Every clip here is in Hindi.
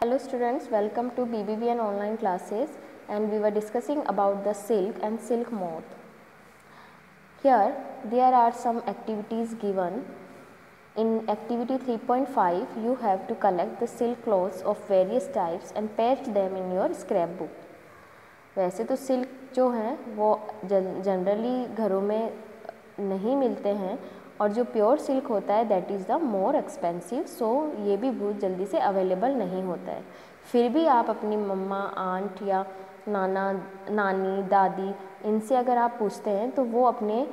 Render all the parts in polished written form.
Hello students, welcome to BBBN online classes, and we were discussing about the silk and silk moth. Here there are some activities given. In activity 3.5 you have to collect the silk cloths of various types and paste them in your scrapbook. वैसे तो सिल्क जो हैं वो जनरली घरों में नहीं मिलते हैं और जो प्योर सिल्क होता है that is the more expensive, so ये भी बहुत जल्दी से अवेलेबल नहीं होता है। फिर भी आप अपनी मम्मा, आंट या नाना, नानी, दादी इनसे अगर आप पूछते हैं तो वो अपने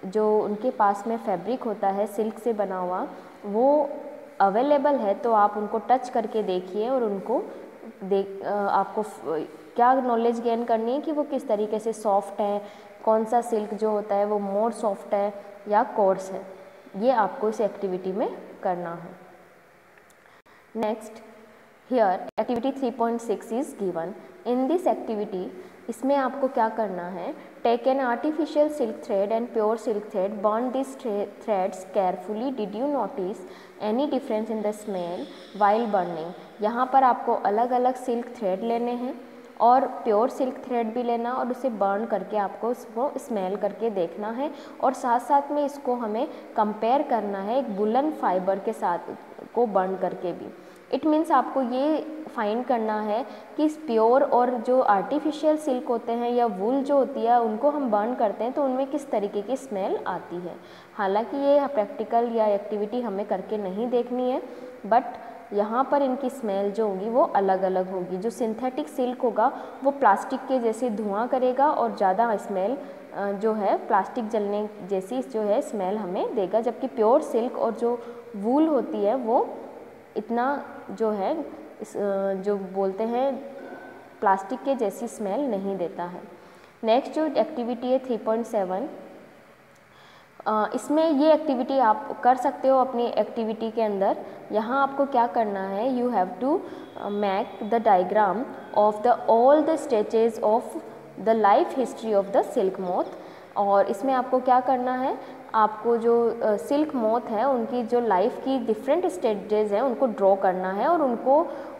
जो उनके पास में फैब्रिक होता है सिल्क से बना हुआ वो अवेलेबल है, तो आप उनको टच करके देखिए और उनको आपको क्या नॉलेज गेन करनी है कि वो किस तरीके से सॉफ्ट है, कौन सा सिल्क जो होता है वो मोर सॉफ्ट है या कोर्स है, ये आपको इस एक्टिविटी में करना है। Next, here activity 3.6 is given. In this activity इसमें आपको क्या करना है, take an artificial silk thread and pure silk thread, burn this threads carefully, did you notice any difference in the smell while burning. यहाँ पर आपको अलग अलग सिल्क थ्रेड लेने हैं और प्योर सिल्क थ्रेड भी लेना और उसे बर्न करके आपको उसको स्मेल करके देखना है और साथ साथ में इसको हमें कंपेयर करना है एक वुलन फाइबर के साथ को बर्न करके भी। इट मीन्स आपको ये फाइंड करना है कि प्योर और जो आर्टिफिशियल सिल्क होते हैं या वूल जो होती है उनको हम बर्न करते हैं तो उनमें किस तरीके की स्मेल आती है। हालांकि ये प्रैक्टिकल या एक्टिविटी हमें करके नहीं देखनी है, बट यहाँ पर इनकी स्मेल जो होगी वो अलग अलग होगी। जो सिंथेटिक सिल्क होगा वो प्लास्टिक के जैसे धुआं करेगा और ज़्यादा स्मेल जो है प्लास्टिक जलने जैसी जो है स्मेल हमें देगा, जबकि प्योर सिल्क और जो वूल होती है वो इतना जो है जो बोलते हैं प्लास्टिक के जैसी स्मेल नहीं देता है। नेक्स्ट जो एक्टिविटी है 3.7, इसमें ये एक्टिविटी आप कर सकते हो अपनी एक्टिविटी के अंदर। यहाँ आपको क्या करना है, you have to make the diagram of the all the stages of the life history of the silk moth. और इसमें आपको क्या करना है, आपको जो सिल्क मोथ है उनकी जो लाइफ की डिफरेंट स्टेजेस हैं उनको ड्रॉ करना है और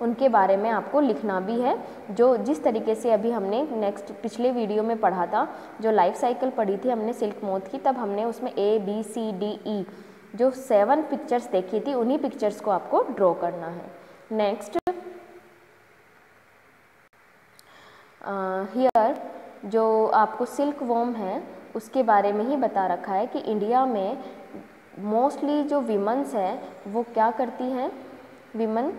उनके बारे में आपको लिखना भी है। जो जिस तरीके से अभी हमने नेक्स्ट पिछले वीडियो में पढ़ा था, जो लाइफ साइकिल पढ़ी थी हमने सिल्क मोथ की, तब हमने उसमें ABCDE जो 7 पिक्चर्स देखी थी, उन्हीं पिक्चर्स को आपको ड्रॉ करना है। नेक्स्ट, हियर जो आपको सिल्क वॉर्म है उसके बारे में ही बता रखा है कि इंडिया में मोस्टली जो वीमेंस है वो क्या करती हैं, वीमेन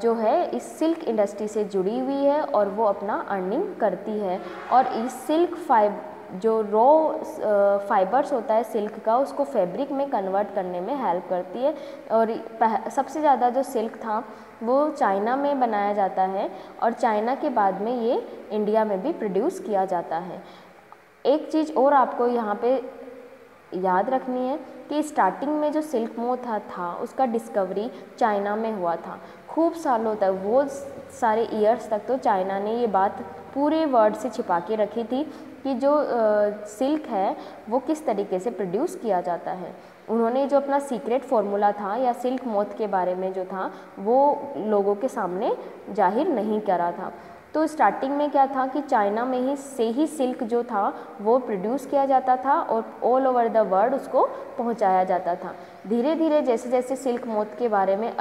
जो है इस सिल्क इंडस्ट्री से जुड़ी हुई है और वो अपना अर्निंग करती है और इस सिल्क जो रॉ फाइबर्स होता है सिल्क का उसको फैब्रिक में कन्वर्ट करने में हेल्प करती है। और सबसे ज़्यादा जो सिल्क था वो चाइना में बनाया जाता है और चाइना के बाद में ये इंडिया में भी प्रोड्यूस किया जाता है। एक चीज़ और आपको यहाँ पे याद रखनी है कि स्टार्टिंग में जो सिल्क मोथ था उसका डिस्कवरी चाइना में हुआ था। खूब सालों तक, वो सारे ईयर्स तक तो चाइना ने ये बात पूरे वर्ल्ड से छिपा के रखी थी कि जो सिल्क है वो किस तरीके से प्रोड्यूस किया जाता है। उन्होंने जो अपना सीक्रेट फार्मूला था या सिल्क मोथ के बारे में जो था वो लोगों के सामने जाहिर नहीं करा था। तो स्टार्टिंग में क्या था कि चाइना में ही सिल्क जो था वो प्रोड्यूस किया जाता था और ऑल ओवर द वर्ल्ड उसको पहुंचाया जाता था। धीरे धीरे जैसे जैसे सिल्क मोथ के बारे में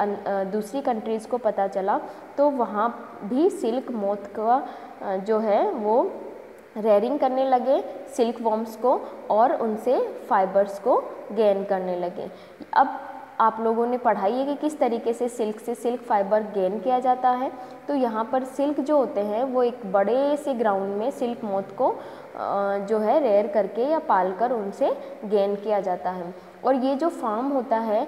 दूसरी कंट्रीज़ को पता चला तो वहाँ भी सिल्क मोथ का जो है वो रेयरिंग करने लगे सिल्क वॉर्म्स को और उनसे फाइबर्स को गेन करने लगे। अब आप लोगों ने पढ़ाई है कि किस तरीके से सिल्क फाइबर गेन किया जाता है। तो यहाँ पर सिल्क जो होते हैं वो एक बड़े से ग्राउंड में सिल्क मोथ को जो है रेयर करके या पाल कर उनसे गेन किया जाता है। और ये जो फार्म होता है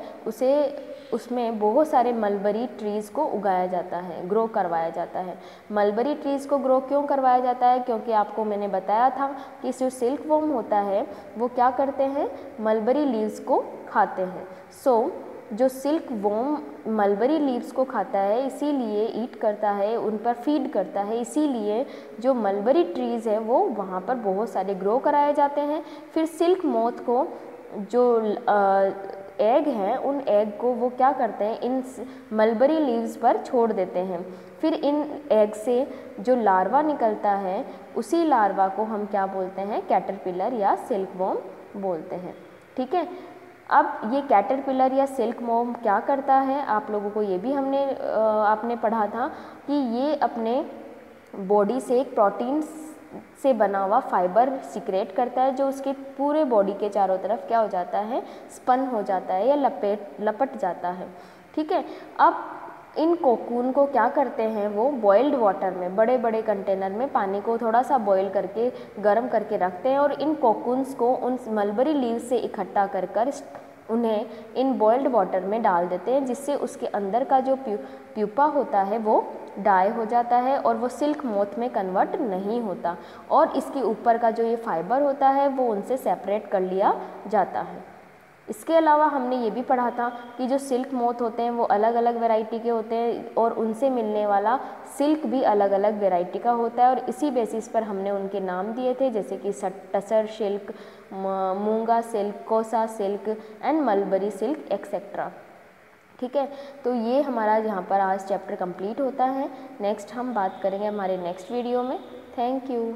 उसमें बहुत सारे मलबरी ट्रीज़ को उगाया जाता है, ग्रो करवाया जाता है। मलबरी ट्रीज़ को ग्रो क्यों करवाया जाता है, क्योंकि आपको मैंने बताया था कि जो सिल्क वॉर्म होता है वो क्या करते हैं, मलबरी लीव्स को खाते हैं। जो सिल्क वॉर्म मलबरी लीव्स को खाता है इसीलिए ईट करता है, उन पर फीड करता है, इसीलिए जो मलबरी ट्रीज़ है वो वहाँ पर बहुत सारे ग्रो कराए जाते हैं। फिर सिल्क मोथ को जो एग हैं उन एग को वो क्या करते हैं, इन मलबरी लीव्स पर छोड़ देते हैं। फिर इन एग से जो लार्वा निकलता है उसी लार्वा को हम क्या बोलते हैं, कैटरपिलर या सिल्कवॉर्म बोलते हैं। ठीक है, अब ये कैटरपिलर या सिल्कवॉर्म क्या करता है, आप लोगों को ये भी आपने पढ़ा था कि ये अपने बॉडी से एक प्रोटीन से बना हुआ फाइबर सिक्रेट करता है, जो उसके पूरे बॉडी के चारों तरफ क्या हो जाता है, स्पन हो जाता है या लपट जाता है। ठीक है, अब इन कोकून को क्या करते हैं, वो बॉइल्ड वाटर में, बड़े बड़े कंटेनर में पानी को थोड़ा सा बॉईल करके गर्म करके रखते हैं और इन कोकून्स को उन मलबरी लीव से इकट्ठा कर उन्हें इन बॉइल्ड वाटर में डाल देते हैं, जिससे उसके अंदर का जो प्यूपा होता है वो डाई हो जाता है और वो सिल्क मोथ में कन्वर्ट नहीं होता, और इसके ऊपर का जो ये फाइबर होता है वो उनसे सेपरेट कर लिया जाता है। इसके अलावा हमने ये भी पढ़ा था कि जो सिल्क मोथ होते हैं वो अलग अलग वैरायटी के होते हैं और उनसे मिलने वाला सिल्क भी अलग अलग वैरायटी का होता है, और इसी बेसिस पर हमने उनके नाम दिए थे, जैसे कि टसर सिल्क, मूंगा सिल्क, कोसा silk and mulberry silk etcetera. ठीक है, तो ये हमारा यहाँ पर आज चैप्टर कंप्लीट होता है। नेक्स्ट हम बात करेंगे हमारे नेक्स्ट वीडियो में। Thank you.